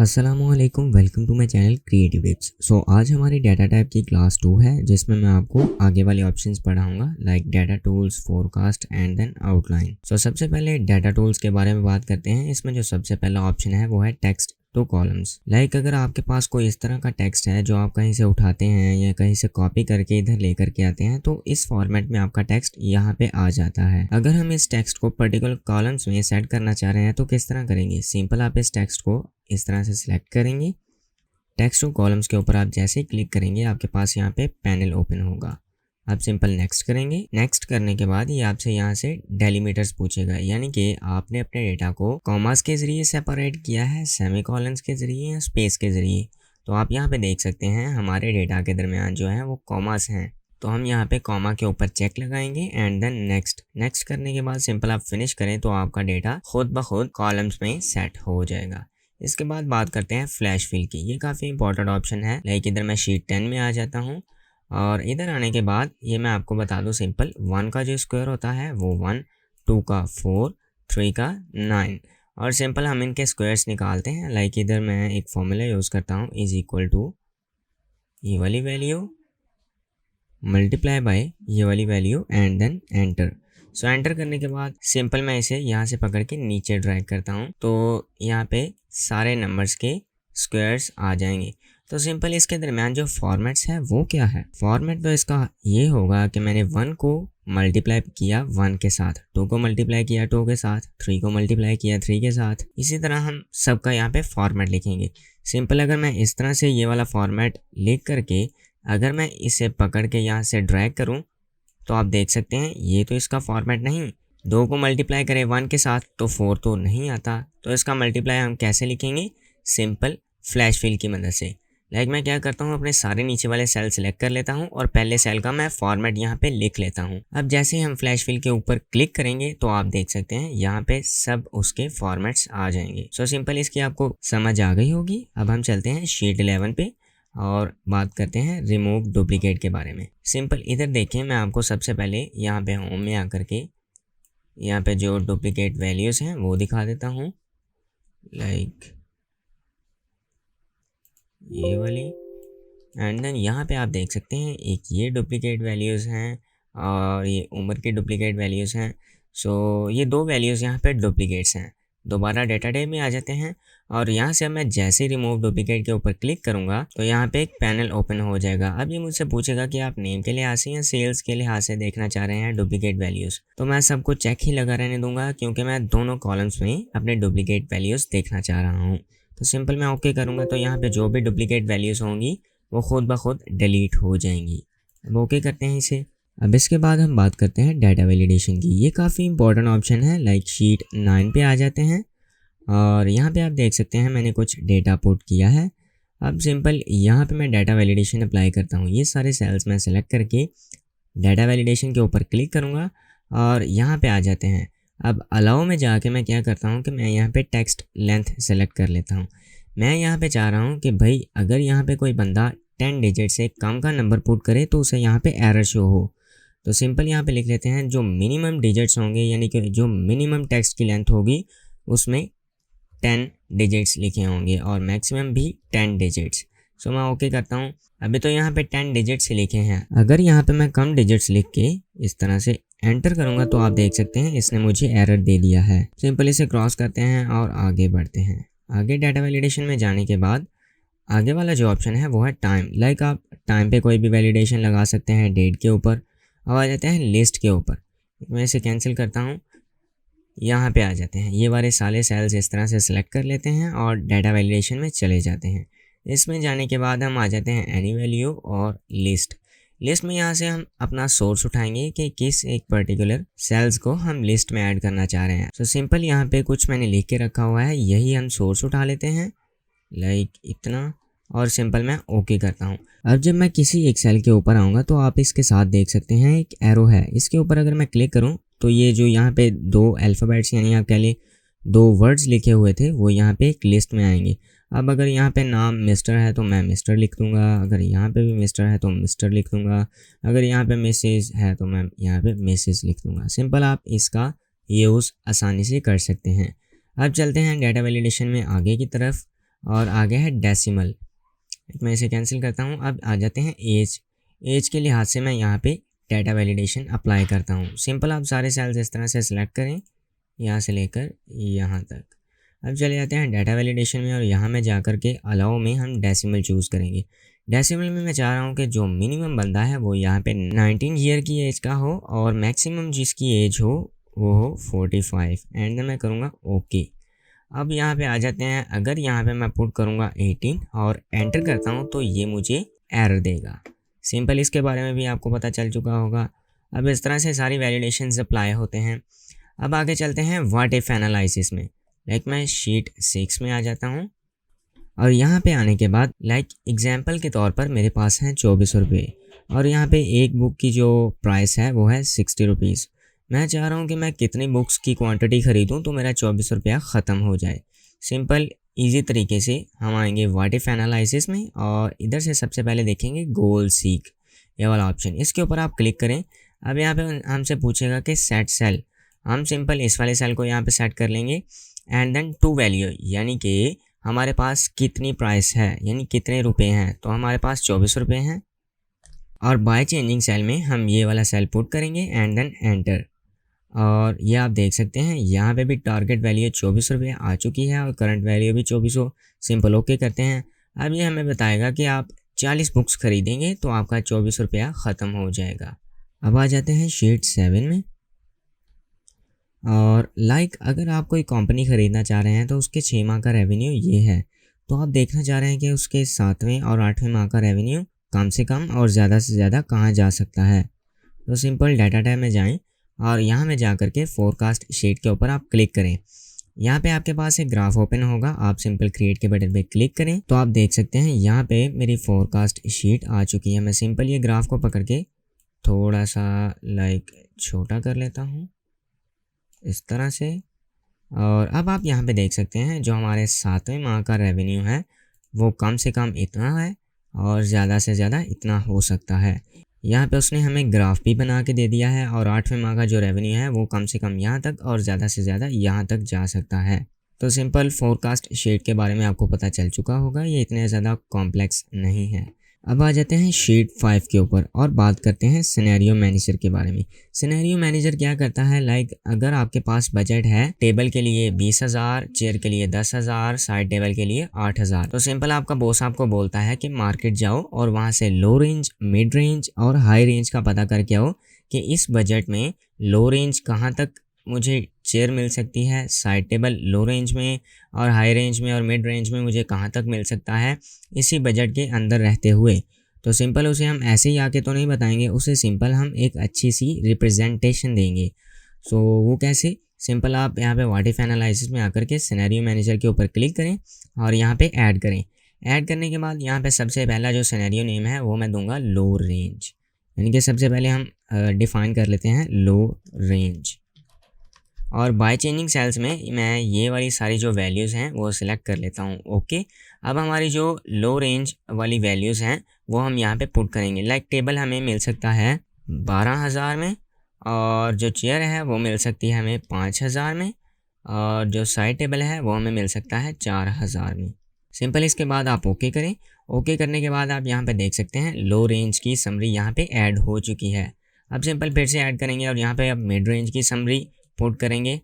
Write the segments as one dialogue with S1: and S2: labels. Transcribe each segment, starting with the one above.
S1: अस्सलामुअलैकुम, welcome to my channel creative tips. आज हमारी डाटा टाइप की क्लास 2 है, जिसमें मैं आपको आगे वाले ऑप्शंस पढ़ाऊंगा like data tools, forecast and then outline. सबसे पहले डाटा टूल्स के बारे में बात करते हैं। इसमें जो सबसे पहला ऑप्शन है वो है टेक्स्ट टू कॉलम्स। अगर आपके पास कोई इस तरह का टेक्स्ट है जो आप कहीं से उठाते हैं या कहीं से कॉपी करके इधर लेकर के आते हैं, तो इस फॉर्मेट में आपका टेक्स्ट यहाँ पे आ जाता है। अगर हम इस टेक्स्ट को पर्टिकुलर कॉलम्स में सेट करना चाह रहे हैं तो किस तरह करेंगे? सिंपल, आप इस टेक्स्ट को इस तरह से सिलेक्ट करेंगे। टेक्स्ट टू कॉलम्स के ऊपर आप जैसे ही क्लिक करेंगे आपके पास यहाँ पे पैनल ओपन होगा। आप सिंपल नेक्स्ट करेंगे। नेक्स्ट करने के बाद ये आपसे यहाँ से डेलीमीटर्स पूछेगा, यानी कि आपने अपने डेटा को कॉमास के जरिए सेपरेट किया है, सेमीकोलंस के जरिए या स्पेस के जरिए। तो आप यहाँ पे देख सकते हैं हमारे डेटा के दरमियान जो है वो कॉमास हैं, तो हम यहाँ पे कॉमा के ऊपर चेक लगाएंगे एंड देन नेक्स्ट करने के बाद सिंपल आप फिनिश करें तो आपका डेटा खुद ब खुद कॉलम्स में सेट हो जाएगा। इसके बाद बात करते हैं फ्लैश फिल की। ये काफ़ी इंपॉर्टेंट ऑप्शन है। इधर मैं शीट 10 में आ जाता हूँ और इधर आने के बाद ये मैं आपको बता दूँ, सिंपल 1 का जो स्क्वायर होता है वो 1, 2 का 4, 3 का 9 और सिंपल हम इनके स्क्वायर्स निकालते हैं। इधर मैं एक फॉर्मूला यूज़ करता हूँ, इज इक्वल टू ये वाली वैल्यू मल्टीप्लाई बाय ये वाली value and then enter. Enter करने के बाद सिंपल मैं इसे यहाँ से पकड़ के नीचे ड्रैग करता हूँ, तो यहाँ पे सारे नंबर्स के स्क्वायर्स आ जाएंगे। तो सिंपल इसके दरमियान जो फॉर्मेट्स है वो क्या है? फॉर्मेट तो इसका ये होगा कि मैंने 1 को मल्टीप्लाई किया 1 के साथ, 2 को मल्टीप्लाई किया 2 के साथ, 3 को मल्टीप्लाई किया 3 के साथ। इसी तरह हम सबका यहाँ पे फॉर्मेट लिखेंगे। सिंपल अगर मैं इस तरह से ये वाला फॉर्मेट लिख करके अगर मैं इसे पकड़ के यहाँ से ड्रैग करूँ तो आप देख सकते हैं ये तो इसका फॉर्मेट नहीं। 2 को मल्टीप्लाई करें 1 के साथ तो 4 तो नहीं आता, तो इसका मल्टीप्लाई हम कैसे लिखेंगे? सिंपल फ्लैश फिल की मदद से। मैं क्या करता हूँ, अपने सारे नीचे वाले सेल सेलेक्ट कर लेता हूँ और पहले सेल का मैं फॉर्मेट यहाँ पे लिख लेता हूँ। अब जैसे ही हम फ्लैश फिल के ऊपर क्लिक करेंगे तो आप देख सकते हैं यहाँ पे सब उसके फॉर्मेट्स आ जाएंगे। सिंपल इसकी आपको समझ आ गई होगी। अब हम चलते हैं शीट 11 पे और बात करते हैं रिमूव डुप्लीकेट के बारे में। सिंपल इधर देखें, मैं आपको सबसे पहले यहाँ पे होम में आकर के यहाँ पे जो डुप्लीकेट वैल्यूज़ हैं वो दिखा देता हूँ, ये वाली। एंड देन यहाँ पे आप देख सकते हैं एक ये डुप्लीकेट वैल्यूज़ हैं और ये उम्र की डुप्लीकेट वैल्यूज़ हैं। ये 2 वैल्यूज़ यहाँ पे डुप्लीकेट्स हैं। दोबारा डेटा टाइप में आ जाते हैं और यहाँ से मैं जैसे रिमूव डुप्लीकेट के ऊपर क्लिक करूँगा तो यहाँ पे एक पैनल ओपन हो जाएगा। अब ये मुझसे पूछेगा कि आप नेम के लिहाज से या सेल्स के लिहाज से देखना चाह रहे हैं डुप्लीकेट वैल्यूज़। तो मैं सबको चेक ही लगा रहने दूंगा क्योंकि मैं दोनों कॉलम्स में अपने डुप्लीकेट वैल्यूज़ देखना चाह रहा हूँ। तो सिंपल मैं ओके करूँगा तो यहाँ पे जो भी डुप्लीकेट वैल्यूज़ होंगी वो खुद ब खुद डिलीट हो जाएंगी। अब ओके करते हैं इसे। अब इसके बाद हम बात करते हैं डाटा वैलिडेशन की। ये काफ़ी इंपॉर्टेंट ऑप्शन है। शीट 9 पे आ जाते हैं और यहाँ पे आप देख सकते हैं मैंने कुछ डेटा पुट किया है। अब सिंपल यहाँ पे मैं डाटा वैलिडेशन अप्लाई करता हूँ। ये सारे सेल्स मैं सेलेक्ट करके डाटा वैलिडेशन के ऊपर क्लिक करूँगा और यहाँ पे आ जाते हैं। अब अलाउ में जाके मैं क्या करता हूँ कि मैं यहाँ पे टेक्स्ट लेंथ सेलेक्ट कर लेता हूँ। मैं यहाँ पे चाह रहा हूँ कि भाई अगर यहाँ पे कोई बंदा 10 डिजिट से कम का नंबर पुट करे तो उसे यहाँ पे एरर शो हो। तो सिंपल यहाँ पे लिख लेते हैं जो मिनिमम डिजिट्स होंगे, यानी कि जो मिनिमम टेक्स्ट की लेंथ होगी उसमें 10 डिजिट्स लिखे होंगे और मैक्सिमम भी 10 डिजिट्स। मैं ओके करता हूँ। अभी तो यहाँ पे 10 डिजिट्स लिखे हैं। अगर यहाँ पे मैं कम डिजिट्स लिख के इस तरह से एंटर करूँगा तो आप देख सकते हैं इसने मुझे एरर दे दिया है। सिंपल इसे क्रॉस करते हैं और आगे बढ़ते हैं। आगे डाटा वैलिडेशन में जाने के बाद आगे वाला जो ऑप्शन है वो है टाइम। आप टाइम पे कोई भी वैलिडेशन लगा सकते हैं डेट के ऊपर। अब आ जाते हैं लिस्ट के ऊपर। मैं इसे कैंसिल करता हूँ, यहाँ पे आ जाते हैं। ये वाले सारे सेल्स इस तरह से सिलेक्ट कर लेते हैं और डाटा वैलिडेशन में चले जाते हैं। इसमें जाने के बाद हम आ जाते हैं एनी वैल्यू और लिस्ट में यहाँ से हम अपना सोर्स उठाएंगे कि किस एक पर्टिकुलर सेल्स को हम लिस्ट में ऐड करना चाह रहे हैं। सिंपल यहाँ पे कुछ मैंने लिख के रखा हुआ है, यही हम सोर्स उठा लेते हैं इतना और सिंपल मैं ओके करता हूँ। अब जब मैं किसी एक सेल के ऊपर आऊँगा तो आप इसके साथ देख सकते हैं एक एरो है। इसके ऊपर अगर मैं क्लिक करूँ तो ये जो यहाँ पे 2 अल्फ़ाबेट्स यानी आप कह लें 2 वर्ड्स लिखे हुए थे वो यहाँ पे एक लिस्ट में आएंगे। अब अगर यहाँ पे नाम मिस्टर है तो मैं मिस्टर लिख दूँगा, अगर यहाँ पे भी मिस्टर है तो मिस्टर लिख दूँगा, अगर यहाँ पे मिसेज है तो मैं यहाँ पे मिसेज लिख दूँगा। सिंपल आप इसका यूज़ आसानी से कर सकते हैं। अब चलते हैं डाटा वैलिडेशन में आगे की तरफ और आगे है डेसिमल, मैं इसे कैंसिल करता हूँ। अब आ जाते हैं एज के लिहाज से मैं यहाँ पे डाटा वैलिडेशन अप्लाई करता हूँ। सिंपल आप सारे सेल्स इस तरह से सिलेक्ट करें, यहाँ से लेकर यहाँ तक। अब चले जाते हैं डाटा वैलिडेशन में और यहाँ में जाकर के अलाउ में हम डेसिमल चूज़ करेंगे। डेसिमल में मैं चाह रहा हूँ कि जो मिनिमम बंदा है वो यहाँ पे 19 ईयर की एज का हो और मैक्सिमम जिसकी एज हो वो हो 45 एंड मैं करूँगा ओके। अब यहाँ पे आ जाते हैं, अगर यहाँ पे मैं पुट करूँगा 18 और एंटर करता हूँ तो ये मुझे एरर देगा। सिंपल इसके बारे में भी आपको पता चल चुका होगा। अब इस तरह से सारी वैलिडेशंस अप्लाई होते हैं। अब आगे चलते हैं व्हाट इफ एनालिसिस में। मैं शीट 6 में आ जाता हूँ और यहाँ पे आने के बाद एग्जाम्पल के तौर पर मेरे पास हैं 24 रुपये और यहाँ पे एक बुक की जो प्राइस है वो है 60 रुपीज़। मैं चाह रहा हूँ कि मैं कितनी बुक्स की क्वांटिटी ख़रीदूँ तो मेरा 24 रुपया ख़त्म हो जाए। सिंपल इजी तरीके से हम आएंगे व्हाट इफ एनालिसिस में और इधर से सबसे पहले देखेंगे गोल सीक, ये वाला ऑप्शन, इसके ऊपर आप क्लिक करें। अब यहाँ पे हमसे पूछेगा कि सेट सेल, हम सिंपल इस वाले सेल को यहाँ पे सेट कर लेंगे एंड देन टू वैल्यू, यानी कि हमारे पास कितनी प्राइस है, यानी कितने रुपए हैं, तो हमारे पास 24 रुपये हैं। और बाय चेंजिंग सेल में हम ये वाला सेल पुट करेंगे एंड देन एंटर। और ये आप देख सकते हैं यहाँ पे भी टारगेट वैल्यू 24 रुपये आ चुकी है और करंट वैल्यू भी 24 हो। सिंपल ओके करते हैं। अब ये हमें बताएगा कि आप 40 बुक्स खरीदेंगे तो आपका 24 रुपया ख़त्म हो जाएगा। अब आ जाते हैं शीट 7 में और अगर आप कोई कंपनी ख़रीदना चाह रहे हैं तो उसके 6 माह का रेवेन्यू ये है, तो आप देखना चाह रहे हैं कि उसके 7वें और 8वें माह का रेवेन्यू कम से कम और ज़्यादा से ज़्यादा कहाँ जा सकता है। तो सिंपल डाटा टैब में जाएं और यहाँ में जा कर के फोरकास्ट शीट के ऊपर आप क्लिक करें। यहाँ पे आपके पास एक ग्राफ ओपन होगा, आप सिंपल क्रिएट के बटन पे क्लिक करें तो आप देख सकते हैं यहाँ पे मेरी फोरकास्ट शीट आ चुकी है। मैं सिंपल ये ग्राफ को पकड़ के थोड़ा सा छोटा कर लेता हूँ इस तरह से। और अब आप यहाँ पे देख सकते हैं जो हमारे 7वें माह का रेवेन्यू है वो कम से कम इतना है और ज़्यादा से ज़्यादा इतना हो सकता है। यहाँ पे उसने हमें ग्राफ भी बना के दे दिया है और 8वें माह का जो रेवेन्यू है वो कम से कम यहाँ तक और ज़्यादा से ज़्यादा यहाँ तक जा सकता है। तो सिंपल फोरकास्ट शीट के बारे में आपको पता चल चुका होगा, ये इतने ज़्यादा कॉम्प्लेक्स नहीं है। अब आ जाते हैं शीट 5 के ऊपर और बात करते हैं सिनेरियो मैनेजर के बारे में। सिनेरियो मैनेजर क्या करता है, अगर आपके पास बजट है टेबल के लिए 20,000, चेयर के लिए 10,000, साइड टेबल के लिए 8,000, तो सिंपल आपका बॉस आपको बोलता है कि मार्केट जाओ और वहाँ से लो रेंज, मिड रेंज और हाई रेंज का पता करके आओ कि इस बजट में लो रेंज कहाँ तक मुझे चेयर मिल सकती है, साइड टेबल लो रेंज में और हाई रेंज में और मिड रेंज में मुझे कहाँ तक मिल सकता है इसी बजट के अंदर रहते हुए। तो सिंपल उसे हम ऐसे ही आके तो नहीं बताएंगे, उसे सिंपल हम एक अच्छी सी रिप्रेजेंटेशन देंगे। सो वो कैसे, सिंपल आप यहाँ पे व्हाट इफ एनालिसिस में आकर के सिनेरियो मैनेजर के ऊपर क्लिक करें और यहाँ पे ऐड करें। ऐड करने के बाद यहाँ पे सबसे पहला जो सिनेरियो नेम है वो मैं दूंगा लो रेंज, यानी कि सबसे पहले हम डिफाइन कर लेते हैं लो रेंज। और बाय चेंजिंग सेल्स में मैं ये वाली सारी जो वैल्यूज़ हैं वो सिलेक्ट कर लेता हूँ ओके। अब हमारी जो लो रेंज वाली वैल्यूज़ हैं वो हम यहाँ पे पुट करेंगे। टेबल हमें मिल सकता है 12,000 में और जो चेयर है वो मिल सकती है हमें 5,000 में और जो साइड टेबल है वो हमें मिल सकता है 4,000 में। सिंपल इसके बाद आप ओके करें। ओके करने के बाद आप यहाँ पे देख सकते हैं लो रेंज की समरी यहाँ पे ऐड हो चुकी है। अब सिंपल फिर से ऐड करेंगे और यहाँ पे अब मिड रेंज की समरी पुट करेंगे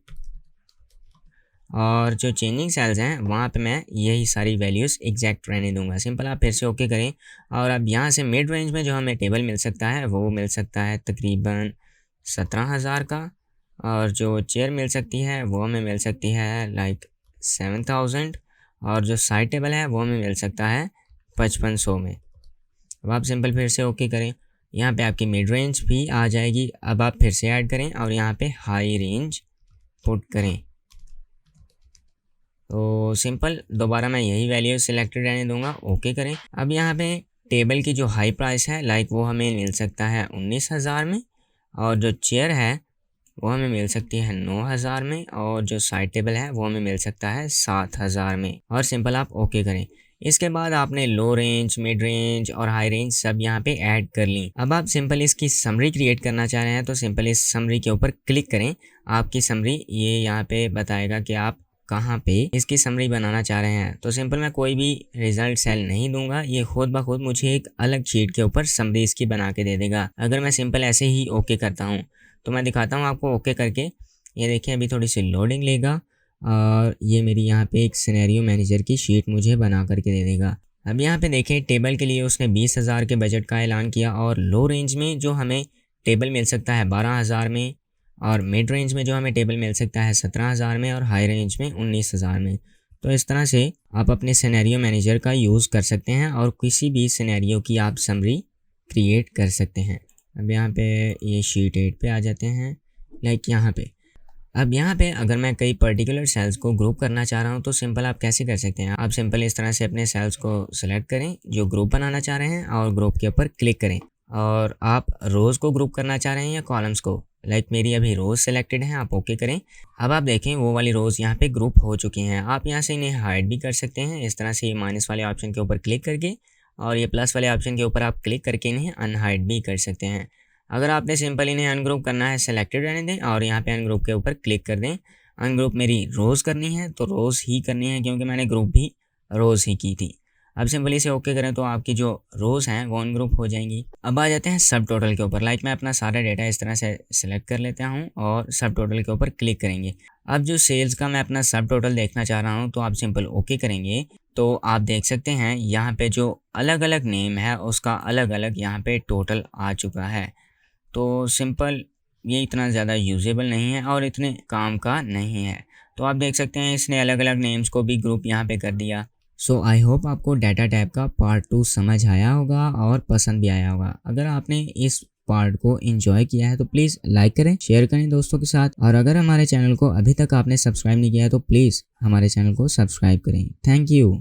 S1: और जो चेंजिंग सेल्स हैं वहाँ पे मैं यही सारी वैल्यूज़ एग्जैक्ट रहने दूंगा। सिंपल आप फिर से ओके करें और अब यहाँ से मिड रेंज में जो हमें टेबल मिल सकता है वो मिल सकता है तकरीबन 17,000 का और जो चेयर मिल सकती है वो हमें मिल सकती है 7,000 और जो साइड टेबल है वो हमें मिल सकता है 5,500 में। अब आप सिंपल फिर से ओके करें, यहाँ पे आपकी मिड रेंज भी आ जाएगी। अब आप फिर से ऐड करें और यहाँ पे हाई रेंज पुट करें। तो सिंपल दोबारा मैं यही वैल्यू सिलेक्टेड रहने दूंगा, ओके करें। अब यहाँ पे टेबल की जो हाई प्राइस है वो हमें मिल सकता है 19,000 में और जो चेयर है वो हमें मिल सकती है 9,000 में और जो साइड टेबल है वो हमें मिल सकता है 7,000 में और सिंपल आप ओके करें। इसके बाद आपने लो रेंज, मिड रेंज और हाई रेंज सब यहाँ पे ऐड कर ली। अब आप सिंपल इसकी समरी क्रिएट करना चाह रहे हैं तो सिंपल इस समरी के ऊपर क्लिक करें। आपकी समरी ये यहाँ पे बताएगा कि आप कहाँ पे इसकी समरी बनाना चाह रहे हैं। तो सिंपल मैं कोई भी रिजल्ट सेल नहीं दूंगा, ये खुद ब खुद मुझे एक अलग शीट के ऊपर समरी इसकी बना के दे देगा। अगर मैं सिंपल ऐसे ही ओके करता हूँ तो मैं दिखाता हूँ आपको ओके करके। ये देखिए अभी थोड़ी सी लोडिंग लेगा और ये मेरी यहाँ पे एक सिनेरियो मैनेजर की शीट मुझे बना करके दे देगा। अब यहाँ पे देखें टेबल के लिए उसने 20,000 के बजट का ऐलान किया और लो रेंज में जो हमें टेबल मिल सकता है 12,000 में, और मिड रेंज में जो हमें टेबल मिल सकता है 17,000 में, और हाई रेंज में 19,000 में। तो इस तरह से आप अपने सिनेरियो मैनेजर का यूज़ कर सकते हैं और किसी भी सिनेरियो की आप समरी क्रिएट कर सकते हैं। अब यहाँ पे ये शीट 8 पे आ जाते हैं, लाइक यहाँ पे। अब यहाँ पे अगर मैं कई पर्टिकुलर सेल्स को ग्रुप करना चाह रहा हूँ तो सिंपल आप कैसे कर सकते हैं। आप सिंपल इस तरह से अपने सेल्स को सिलेक्ट करें जो ग्रुप बनाना चाह रहे हैं और ग्रुप के ऊपर क्लिक करें, और आप रोज़ को ग्रुप करना चाह रहे हैं या कॉलम्स को। लाइक मेरी अभी रोज़ सेलेक्टेड है, आप ओके करें। अब आप देखें वो वाली रोज़ यहाँ पे ग्रुप हो चुकी हैं। आप यहाँ से इन्हें हाइड भी कर सकते हैं इस तरह से, ये माइनस वाले ऑप्शन के ऊपर क्लिक करके, और ये प्लस वाले ऑप्शन के ऊपर आप क्लिक करके इन्हें अनहाइड भी कर सकते हैं। अगर आपने सिंपल इन्हें अनग्रुप करना है सेलेक्टेड रहने दें और यहाँ पे अनग्रुप के ऊपर क्लिक कर दें। अनग्रुप मेरी रोज़ करनी है तो रोज़ ही करनी है क्योंकि मैंने ग्रुप भी रोज़ ही की थी। अब सिंपली इसे ओके करें तो आपकी जो रोज़ हैं वो अनग्रुप हो जाएंगी। अब आ जाते हैं सब टोटल के ऊपर। लाइक मैं अपना सारा डेटा इस तरह से सिलेक्ट कर लेता हूँ और सब टोटल के ऊपर क्लिक करेंगे। अब जो सेल्स का मैं अपना सब टोटल देखना चाह रहा हूँ तो आप सिंपल ओके करेंगे तो आप देख सकते हैं यहाँ पे जो अलग अलग नेम है उसका अलग अलग यहाँ पे टोटल आ चुका है। तो सिंपल ये इतना ज़्यादा यूजेबल नहीं है और इतने काम का नहीं है। तो आप देख सकते हैं इसने अलग अलग नेम्स को भी ग्रुप यहाँ पे कर दिया। सो आई होप आपको डाटा टाइप का पार्ट 2 समझ आया होगा और पसंद भी आया होगा। अगर आपने इस पार्ट को एंजॉय किया है तो प्लीज़ लाइक करें, शेयर करें दोस्तों के साथ, और अगर हमारे चैनल को अभी तक आपने सब्सक्राइब नहीं किया है तो प्लीज़ हमारे चैनल को सब्सक्राइब करें। Thank you.